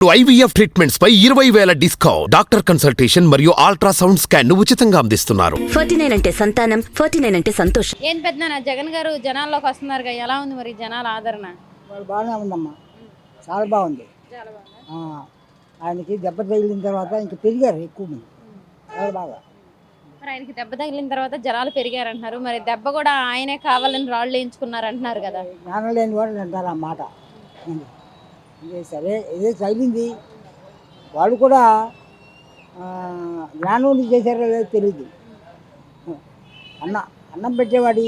IVF treatments పై 20,000 discount. Doctor consultation మరియు ultrasound scan ఉచితంగా అందిస్తున్నారు. 49 అంటే సంతానం, 49 అంటే సంతోషం. ఏం పెద్దనా జగన్ గారు జనాల్లోకి వస్తున్నారు, ఎలా ఉంది మరి జనాల ఆదరణ? వాళ్ళు బాగానే ఉందమ్మా, చాలా బాగుంది. ఆయనకి దెబ్బ తగిలిన తర్వాత ఇంకా పెరిగారు ఎక్కువ మంది, చాలా బాగా. మరి ఆయనకి దెబ్బ తగిలిన తర్వాత జనాలు పెరిగారంటున్నారు, మరి దెబ్బ కూడా ఆయనే కావాలని రాళ్ళు వేయించుకున్నారు అంటున్నారు కదా. జ్ఞానం లేని వాళ్ళు అంటారు ఆ మాట. ఇదే సరే, ఏదో తగిలింది, వాళ్ళు కూడా జ్ఞానం ఉండి చేశారో లేదో తెలియదు. అన్నం పెట్టేవాడి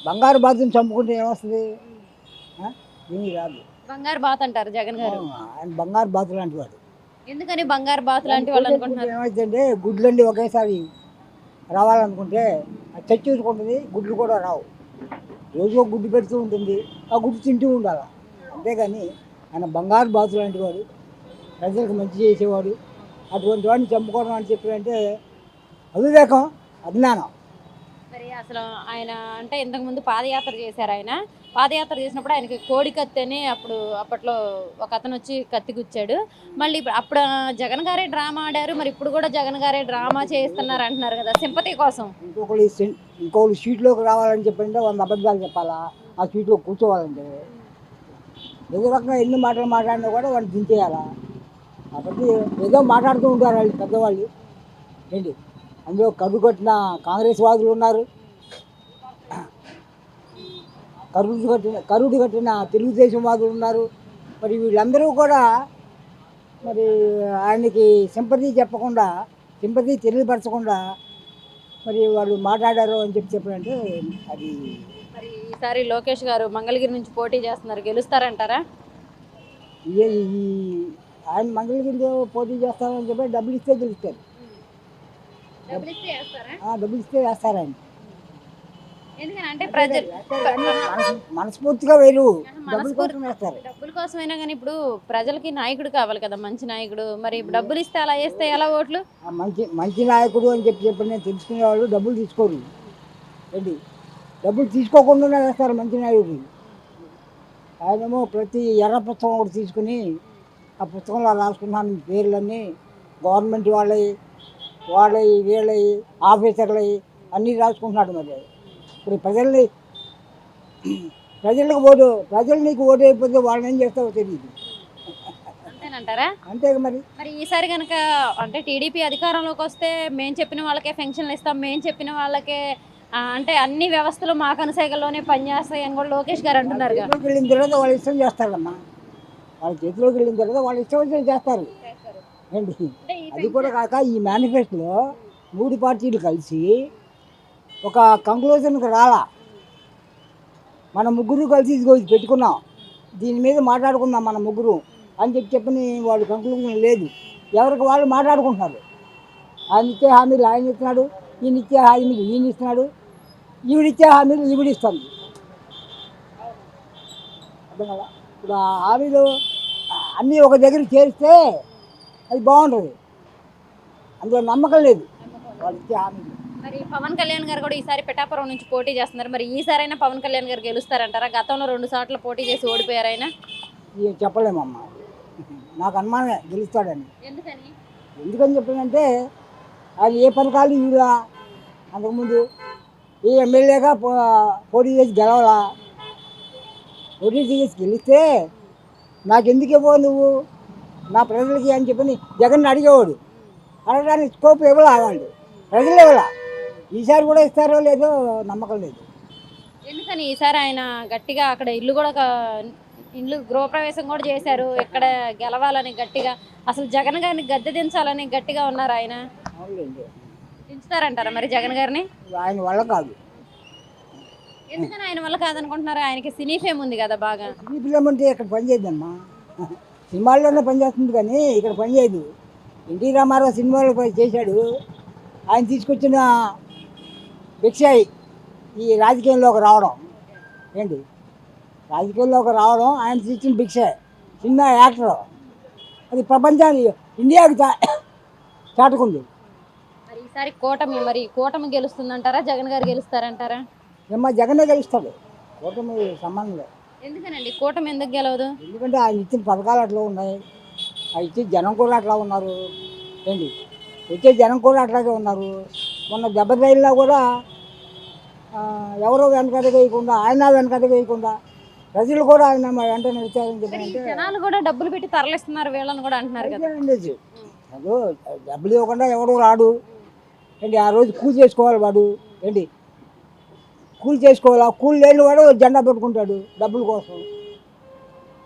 బంగారు బాతుని చంపుకుంటే ఏమొస్తుంది? ఏమీ రాదు. బంగారు బాత్ అంటారు జగన్ గారు. ఆయన బంగారు బాతు లాంటి వాడు. ఎందుకని బంగారు బాతు లాంటి వాళ్ళు అనుకుంటున్నారు? ఏమైందంటే గుడ్లన్నీ ఒకేసారి రావాలనుకుంటే అది చచ్చుకుంటుంది, గుడ్లు కూడా రావు. రోజు ఒక గుడ్డు పెడుతూ ఉంటుంది, ఆ గుడ్డు తింటూ ఉండాలి. అంతేగాని ఆయన బంగారు బాతు లాంటి వాడు, ప్రజలకు మంచి చేసేవాడు. అటువంటి వాడిని చంపుకోవడం అని చెప్పారంటే అవివేకం, అజ్ఞానం. మరి అసలు ఆయన అంటే ఇంతకుముందు పాదయాత్ర చేశారు. ఆయన పాదయాత్ర చేసినప్పుడు ఆయనకి కోడి కత్తి అని అప్పట్లో ఒక అతను వచ్చి కత్తి గుచ్చాడు. మళ్ళీ అప్పుడు జగన్ గారే డ్రామా ఆడారు, మరి ఇప్పుడు కూడా జగన్ గారే డ్రామా చేస్తున్నారు అంటున్నారు కదా, సింపతి కోసం. ఇంకొకరు సీట్లోకి రావాలని చెప్పంటే 100 అబద్ధాలు చెప్పాలా, ఆ సీట్లో కూర్చోవాలంటే. ఏదో రకంగా ఎన్ని మాటలు మాట్లాడినా కూడా వాళ్ళు దించేయాలా. కాబట్టి ఏదో మాట్లాడుతూ ఉంటారు వాళ్ళు పెద్దవాళ్ళు. ఏంటి అందులో కట్టిన కాంగ్రెస్ వాదులు ఉన్నారు, కరుడు కట్టిన తెలుగుదేశం వాదులు ఉన్నారు. మరి వీళ్ళందరూ కూడా మరి ఆయనకి సింపతి చెప్పకుండా, సింపతి తెలియపరచకుండా మరి వాళ్ళు మాట్లాడారు అని చెప్పారంటే అది. మరి ఈసారి లోకేష్ గారు మంగళగిరి నుంచి పోటీ చేస్తున్నారు, గెలుస్తారంటారా? ఆయన మంగళగిరిలో పోటీ చేస్తారని చెప్పి డబ్బులు ఇస్తే గెలుస్తారు. డబ్బులు ఇస్తే వేస్తారండి. ఎందుకంటే మనస్ఫూర్తిగా వేరు, డబ్బుల కోసం వేస్తారు. డబ్బుల కోసమైనా కానీ ఇప్పుడు ప్రజలకి నాయకుడు కావాలి కదా, మంచి నాయకుడు. మరి డబ్బులు ఇస్తే అలా వేస్తే ఎలా ఓట్లు? మంచి నాయకుడు అని చెప్పి నేను తెలుసుకునే వాళ్ళు డబ్బులు తీసుకోరు. ఏంటి డబ్బులు తీసుకోకుండానే వేస్తారు మంచి నాయకుడు. ఆయనేమో ప్రతి ఎర్ర పుస్తకం ఒకటి తీసుకుని ఆ పుస్తకంలో రాసుకున్నాను పేర్లన్నీ, గవర్నమెంట్ వాళ్ళవి వీళ్ళవి ఆఫీసర్లవి అన్నీ రాసుకుంటున్నాడు. మరి ఇప్పుడు ప్రజలు నీకు ఓటు అయిపోతే వాళ్ళని ఏం చేస్తావో తెలియదు. అంతేనంటారా? అంతే మరి. మరి ఈసారి కనుక అంటే టీడీపీ అధికారంలోకి వస్తే మేము చెప్పిన వాళ్ళకే పెన్షన్లు ఇస్తాం, మేము చెప్పిన వాళ్ళకే అంటే అన్ని వ్యవస్థలు మా కనుసైగల్లోనే పనిచేస్తాయి అని కూడా లోకేష్ గారు అంటున్నారు. వెళ్ళిన తర్వాత వాళ్ళు ఇష్టం చేస్తారమ్మా, వాళ్ళ చేతిలోకి వెళ్ళిన తర్వాత వాళ్ళు ఇష్టం వచ్చిన చేస్తారు. ఏంటి అది కూడా కాక ఈ మేనిఫెస్టోలో 3 పార్టీలు కలిసి ఒక కంక్లూజన్కి రాలా. మన ముగ్గురు కలిసి ఇదిగో ఇది పెట్టుకున్నాం, దీని మీద మాట్లాడుకుందాం మన ముగ్గురు అని చెప్పని వాళ్ళు కంక్లూజన్ లేదు. ఎవరికి వాళ్ళు మాట్లాడుకుంటున్నారు. ఆయన ఇచ్చే హామీలు ఆయన ఇస్తున్నాడు, ఈయన ఇచ్చే హామీలు ఈయన ఇస్తున్నాడు, ఈవిడిచ్చే హామీలు ఈవిడిస్తుంది. అర్థం కదా? ఇప్పుడు ఆ హామీలు అన్నీ ఒక దగ్గర చేరిస్తే అది బాగుంటుంది. అందులో నమ్మకం లేదు వాళ్ళు ఇచ్చే హామీలు. మరి పవన్ కళ్యాణ్ గారు కూడా ఈసారి పిఠాపురం నుంచి పోటీ చేస్తున్నారు. మరి ఈసారైనా పవన్ కళ్యాణ్ గారు గెలుస్తారంటారా? గతంలో 2 సార్లు పోటీ చేసి ఓడిపోయారు ఆయన. చెప్పలేమమ్మా, నాకు అనుమానమే గెలుస్తాడని. ఎందుకని చెప్పానంటే ఆయన ఏ పథకాలు ఇవ్వలా, అంతకుముందు ఏ ఎమ్మెల్యేగా పోటీ చేసి గెలవలా. పోటీ చేసి గెలిస్తే నాకెందుకు ఇవ్వవు నువ్వు నా ప్రజలకి అని చెప్పని జగన్ అడిగేవాడు. అడగడానికి స్కోప్ ఇవ్వలా, వాళ్ళు ప్రజలు ఇవ్వలా. ఈసారి కూడా ఇస్తారో లేదో నమ్మకం లేదు. ఎందుకని ఈసారి ఆయన గట్టిగా అక్కడ ఇల్లు గృహప్రవేశం కూడా చేశారు, ఇక్కడ గెలవాలని గట్టిగా, అసలు జగన్ గారిని గద్దె దించాలని గట్టిగా ఉన్నారు ఆయన. దించుతారంటారా మరి జగన్ గారిని? ఆయన వల్ల కాదు. ఎందుకని ఆయన వల్ల కాదనుకుంటున్నారు? ఆయనకి సినీ ఫేమ్ ఉంది కదా బాగా. సినీ ఫిలిం అంటే ఇక్కడ పనిచేయద్దమ్మా, సినిమాల్లోనే పనిచేస్తుంది కానీ ఇక్కడ పనిచేయదు. ఎన్టీ రామారావు సినిమాలో చేశాడు, ఆయన తీసుకొచ్చిన భిక్ష ఈ రాజకీయంలోకి రావడం. ఏంటి రాజకీయాల్లోకి రావడం ఆయన ఇచ్చిన భిక్ష. సినిమా యాక్టర్ అది ప్రపంచాన్ని ఇండియాకి చాటుకుంది. మరి ఈసారి కూటమి గెలుస్తుందంటారా, జగన్ గారు గెలుస్తారంటారా? జగనే గెలుస్తాడు, కూటమి సంబంధం లేదు. ఎందుకనండి కూటమి ఎందుకు గెలవదు? ఎందుకంటే ఆయన ఇచ్చిన పథకాలు అట్లా ఉన్నాయి, ఆ ఇచ్చే జనం కూడా అట్లా ఉన్నారు ఏంటి, వచ్చే జనం కూడా అట్లాగే ఉన్నారు. మొన్న దెబ్బతైనా కూడా ఎవరో వెనకటి వేయకుండా ఆయన వెనకటి వేయకుండా ప్రజలు కూడా ఆయన వెంట నడిచారని మరి ఈ చెప్పి జనాలు కూడా డబ్బులు పెట్టి తరలిస్తున్నారు వీళ్ళని కూడా అంటున్నారు కదా. ఉండొచ్చు. అదో డబ్బులు ఇవ్వకుండా ఎవడు రాడు ఏంటి, ఆ రోజు కూలి చేసుకోవాలి వాడు ఏంటి, కూలి చేసుకోవాలి. ఆ కూలి లేని వాడు జెండా పట్టుకుంటాడు డబ్బుల కోసం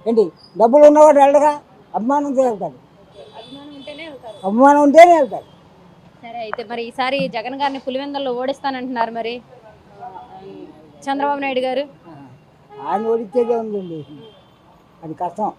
ఏంటి, డబ్బులు ఉన్నవాడు వెళ్ళగా అభిమానంతో వెళ్తాడు, అభిమానం ఉంటేనే వెళ్తారు. అభిమానం ఉంటేనే వెళ్తాడు. సరే అయితే మరి ఈసారి జగన్ గారిని పులివెందుల్లో ఓడిస్తానంటున్నారు, మరి చంద్రబాబు నాయుడు గారు ఆయన ఓడిచ్చేదే ఉందండి, అది కష్టం.